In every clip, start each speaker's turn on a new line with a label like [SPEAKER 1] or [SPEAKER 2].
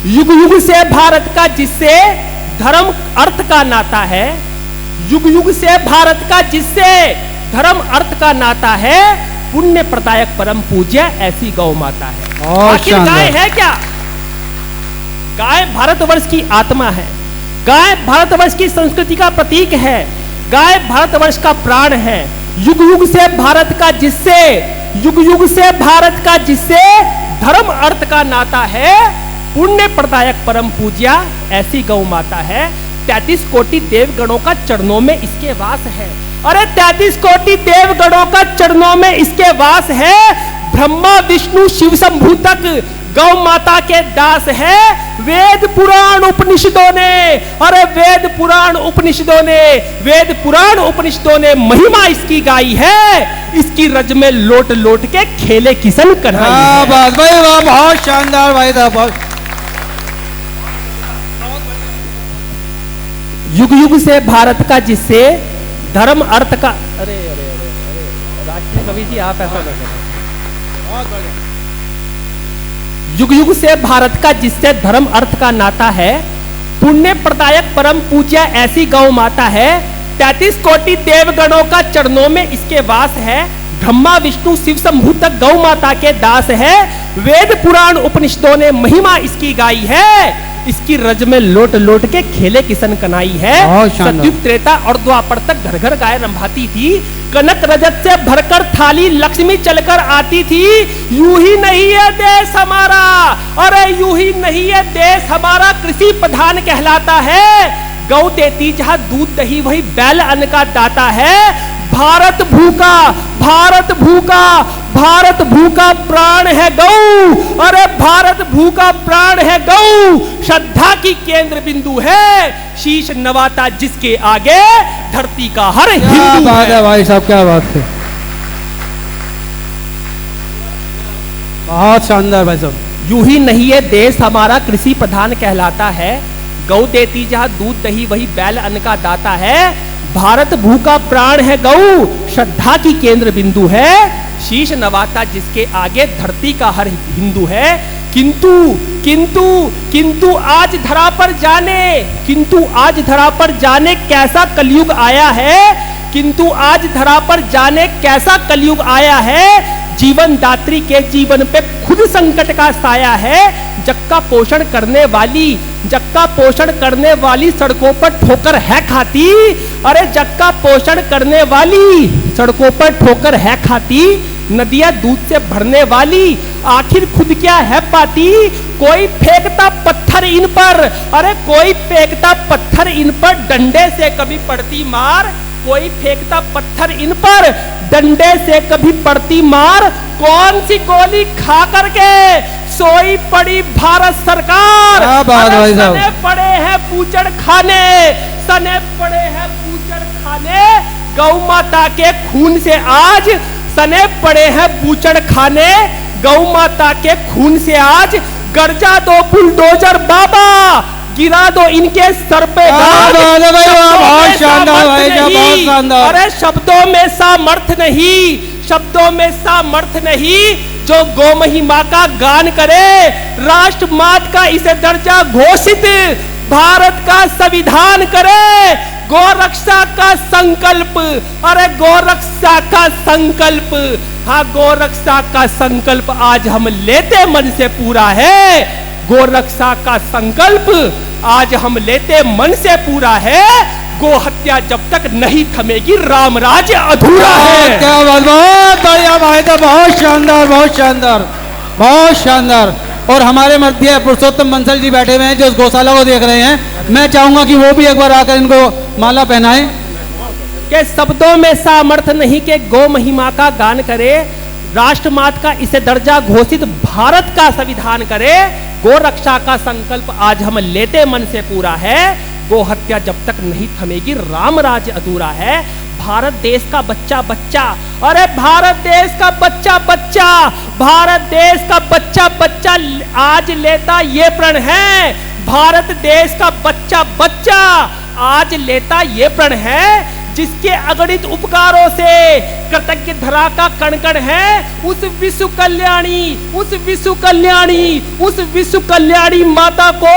[SPEAKER 1] युग युग से भारत का जिससे धर्म अर्थ का नाता है, युग युग से भारत का जिससे धर्म अर्थ का नाता है, पुण्य प्रदायक परम पूज्य ऐसी गौ माता है। आखिर गाय है क्या? गाय भारतवर्ष की आत्मा है, गाय भारतवर्ष की संस्कृति का प्रतीक है, गाय भारतवर्ष का प्राण है। युग युग से भारत का जिससे, युग युग से भारत का जिससे धर्म अर्थ का नाता है, पुण्य प्रदायक परम पूज्या ऐसी गौ माता है। 33 कोटि देवगणों का चरणों में इसके वास है। अरे 33 कोटि देवगणों का चरणों में इसके वास है। ब्रह्मा विष्णु शिव शंभु तक गौ माता के दास है। वेद पुराण उपनिषदों ने, अरे वेद पुराण उपनिषदों ने, वेद पुराण उपनिषदों ने महिमा इसकी गाई है। इसकी रज में लोट लोट के खेले किशन कन्हैया।
[SPEAKER 2] बहुत शानदार भाई साहब।
[SPEAKER 1] युग युग से भारत का जिससे धर्म अर्थ का, अरे अरे अरे अरे राष्ट्रीय कवि जी आप ऐसा नहीं करें। बहुत बढ़िया। युग युग से भारत का जिससे धर्म अर्थ का नाता है, पुण्य प्रदायक परम पूज्य ऐसी गौ माता है। 33 कोटि देवगणों का चरणों में इसके वास है। ब्रह्मा विष्णु शिव शंभु तक गौ माता के दास है। वेद पुराण उपनिषदों ने महिमा इसकी गाई है। इसकी रज में लोट लोट के खेले किशन कनाई है। सतयुग त्रेता और द्वापर तक घर घर गाय रंभाती थी। कनक रजत से भरकर थाली लक्ष्मी चलकर आती थी। यूं ही नहीं है देश हमारा, अरे यूं ही नहीं है देश हमारा, कृषि प्रधान कहलाता है। गौ देती जहां दूध दही वही बैल अन्न का दाता है। भारत भूखा, भारत भूखा, भारत भूखा प्राण है गौ, अरे भारत भूखा प्राण है गौ। श्रद्धा की केंद्र बिंदु है, शीश नवाता जिसके आगे धरती का हर हिंदू है।
[SPEAKER 2] भाई साहब क्या बात है, बहुत शानदार भाई साहब।
[SPEAKER 1] यूं ही नहीं है देश हमारा कृषि प्रधान कहलाता है। गौ देती जहां दूध दही वही बैल अन्न का दाता है। भारत भूखा प्राण है गौ, श्रद्धा की केंद्र बिंदु है। शीश नवाता जिसके आगे धरती का हर हिंदू है। किंतु किंतु किंतु आज धरा पर जाने, किंतु आज धरा पर जाने कैसा कलयुग आया है। किंतु आज धरा पर जाने कैसा कलयुग आया है। जीवन दात्री के जीवन पे खुद संकट का साया है। जग का पोषण करने वाली, जग का पोषण करने वाली सड़कों पर ठोकर है खाती। अरे जग का पोषण करने वाली सड़कों पर ठोकर है खाती। नदियां दूध से भरने वाली आखिर खुद क्या है पाती। कोई फेंकता पत्थर इन पर, अरे कोई फेंकता पत्थर इन पर, डंडे से कभी पड़ती मार। कोई फेंकता पत्थर इन पर, डंडे से कभी पड़ती मार। कौन सी गोली खा करके सोई पड़ी भारत सरकार। सने पड़े हैं बूचड़ खाने, सने पड़े हैं बूचड़ खाने। गौ माता के खून से आज सने पड़े हैं बूचड़ खाने। गौ माता के खून से आज गर्जा दो बुलडोजर बाबा, गिरा दो इनके सर पे।
[SPEAKER 2] बहुत शानदार भाई, बहुत शानदार।
[SPEAKER 1] अरे शब्दों में सामर्थ नहीं, शब्दों में सामर्थ नहीं, जो गौ महिमा का गान करे। राष्ट्र मात का इसे दर्जा घोषित भारत का संविधान करे। गौ रक्षा का संकल्प, अरे गौ रक्षा का संकल्प, हाँ गौ रक्षा का संकल्प आज हम लेते मन से पूरा है। गौ रक्षा का संकल्प आज हम लेते मन से पूरा है। गो हत्या जब तक नहीं थमेगी राम राज्य अधूरा है।
[SPEAKER 2] क्या बात, बहुत बढ़िया भाई साहब, बहुत शानदार, बहुत शानदार, बहुत शानदार। और हमारे मध्य पुरुषोत्तम बंसल जी बैठे हुए हैं जो इस गौशाला को देख रहे हैं। मैं चाहूंगा कि वो भी एक बार आकर इनको माला पहनाएं।
[SPEAKER 1] के शब्दों में सामर्थ नहीं के गौ महिमा का गान करे। राष्ट्रमात का इसे दर्जा घोषित भारत का संविधान करे। गो रक्षा का संकल्प आज हम लेते मन से पूरा है। गो हत्या जब तक नहीं थमेगी राम राज्य अधूरा है। भारत देश का बच्चा बच्चा, अरे भारत देश का बच्चा बच्चा, भारत देश का बच्चा बच्चा आज लेता ये प्रण है। भारत देश का बच्चा बच्चा आज लेता ये प्रण है। जिसके अगणित उपकारों से कृतज्ञ धरा का कण कण है, उस विश्व कल्याणी माता को,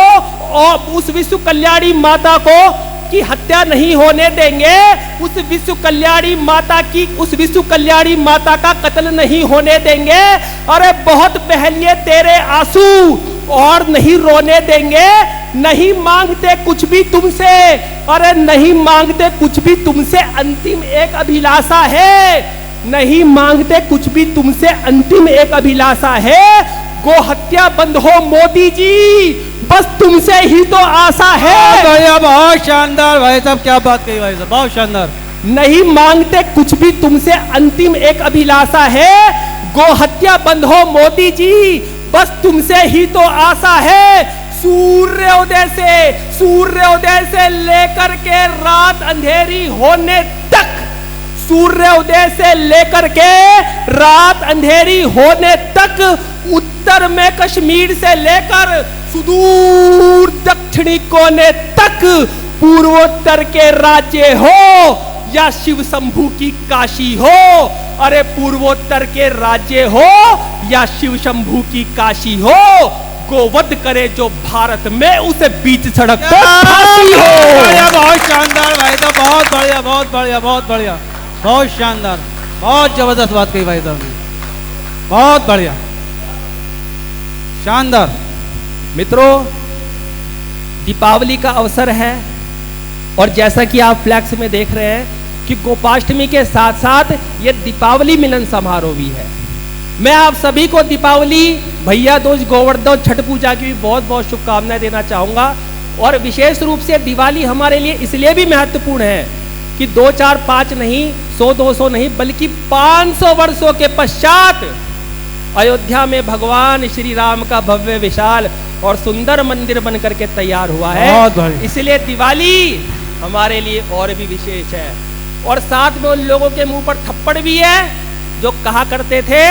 [SPEAKER 1] और उस विश्व कल्याणी माता को की हत्या नहीं होने देंगे, उस विश्व कल्याणी माता का कत्ल नहीं होने देंगे। अरे बहुत बहलिए तेरे आंसू और नहीं रोने देंगे। नहीं मांगते कुछ भी तुमसे, अरे नहीं मांगते कुछ भी तुमसे, अंतिम एक अभिलाषा है, नहीं मांगते कुछ भी तुमसे, अंतिम एक अभिलाषा है। गो हत्या बंद हो मोदी जी, बस तुमसे ही तो आशा है।
[SPEAKER 2] भैया बहुत शानदार भाई साहब, क्या बात कही भाई साहब, बहुत शानदार।
[SPEAKER 1] नहीं मांगते कुछ भी तुमसे, अंतिम एक अभिलाषा है। गो हत्या बंद हो मोदी जी, बस तुमसे ही तो आशा है। सूर्योदय से लेकर के रात अंधेरी होने तक, सूर्योदय से लेकर के रात अंधेरी होने तक, उत्तर में कश्मीर से लेकर सुदूर दक्षिणी कोने तक, पूर्वोत्तर के राज्य हो या शिव शंभू की काशी हो, अरे पूर्वोत्तर के राज्य हो या शिव शंभू की काशी हो, गोवध करे जो भारत में, उसे बीच सड़क पर फांसी हो।
[SPEAKER 2] बहुत शानदार भाई साहब, बहुत बढ़िया, बहुत बढ़िया, बहुत बढ़िया, बहुत शानदार, बहुत जबरदस्त बात कही भाई साहब ने, बहुत बढ़िया, शानदार।
[SPEAKER 1] मित्रों, दीपावली का अवसर है और जैसा कि आप फ्लैक्स में देख रहे हैं कि गोपाष्टमी के साथ साथ ये दीपावली मिलन समारोह भी है। मैं आप सभी को दीपावली, भैया दूज, गोवर्धन, छठ पूजा की भी बहुत बहुत शुभकामनाएं देना चाहूँगा। और विशेष रूप से दिवाली हमारे लिए इसलिए भी महत्वपूर्ण है कि 2, 4, 5 नहीं, 100, 200 नहीं, बल्कि 500 वर्षों के पश्चात अयोध्या में भगवान श्री राम का भव्य विशाल और सुंदर मंदिर बनकर के तैयार हुआ है। इसलिए दिवाली हमारे लिए और भी विशेष है। और साथ में उन लोगों के मुंह पर थप्पड़ भी है जो कहा करते थे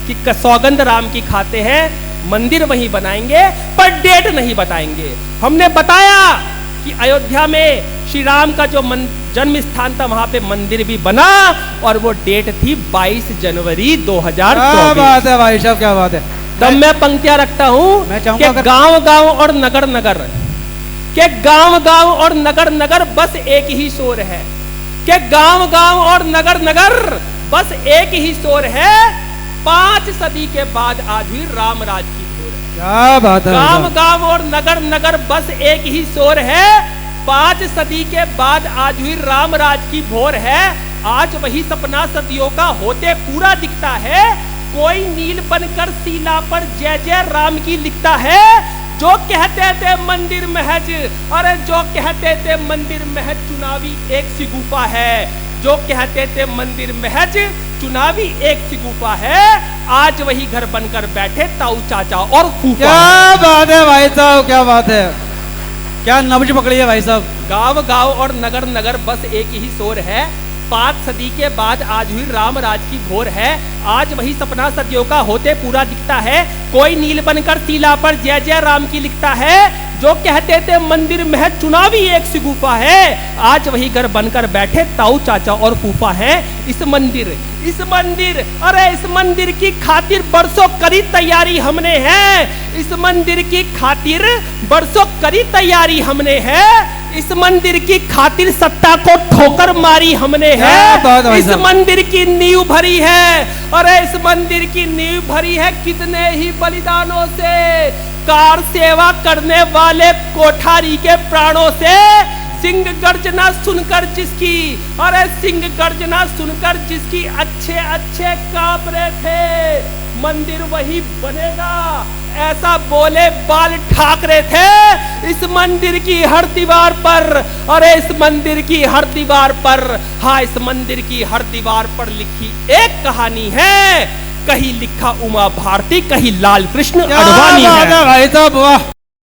[SPEAKER 1] कि सौगंध राम की खाते हैं, मंदिर वहीं बनाएंगे पर डेट नहीं बताएंगे। हमने बताया कि अयोध्या में श्री राम का जो जन्म स्थान था, वहां पे मंदिर भी बना और वो डेट थी 22 जनवरी 2024।
[SPEAKER 2] क्या बात है भाई साहब, क्या बात है।
[SPEAKER 1] तब मैं पंक्तियां रखता हूं कि गांव-गांव और नगर-नगर, के गांव-गांव और नगर-नगर बस एक ही शोर है, के गांव-गांव और नगर-नगर बस एक ही शोर है। 5 सदी के बाद आज हुई राम राज की भोर है।
[SPEAKER 2] क्या बात है।
[SPEAKER 1] गांव-गांव और नगर-नगर बस एक ही शोर है। 5 सदी के बाद आज हुई राम राज की भोर है। आज वही सपना सदियों का होते पूरा दिखता है। कोई नील बनकर सीला पर जय जय राम की लिखता है। जो कहते थे मंदिर महज, अरे जो कहते थे मंदिर महज चुनावी एक सी गुफा है, जो कहते थे मंदिर महज चुनावी एक सी गुफा है, आज वही घर बनकर बैठे ताऊ चाचा और फूफा।
[SPEAKER 2] क्या बात है भाई साहब, क्या बात है, क्या नब्ज पकड़ी है भाई साहब।
[SPEAKER 1] गांव गांव और नगर नगर बस एक ही शोर है। 5 सदी के बाद आज हुई राम राज की भोर है। आज वही सपना सदियों का होते पूरा दिखता है। कोई नील बनकर टीला पर जय जय राम की लिखता है। जो कहते थे मंदिर महज चुनावी एक सी गुफा है, आज वही घर बनकर बैठे ताऊ चाचा और फूफा है। इस मंदिर अरे इस मंदिर की खातिर बरसों करी तैयारी हमने है। इस मंदिर की खातिर बरसों करी तैयारी हमने है। इस मंदिर की खातिर सत्ता को ठोकर मारी हमने है। इस मंदिर की नींव भरी है, अरे इस मंदिर की नींव भरी है कितने ही बलिदानों से, कार सेवा करने वाले कोठारी के प्राणों से। सिंह गर्जना सुनकर जिसकी, अरे सिंह गर्जना सुनकर जिसकी अच्छे अच्छे कांप रहे थे, मंदिर वही बनेगा ऐसा बोले बाल ठाकरे थे। इस मंदिर की हर दीवार पर, अरे इस मंदिर की हर दीवार पर, हाँ इस मंदिर की हर दीवार पर लिखी एक कहानी है। कहीं लिखा उमा भारती, कहीं लाल कृष्ण अडवाणी है।
[SPEAKER 2] भाई साहब वाह।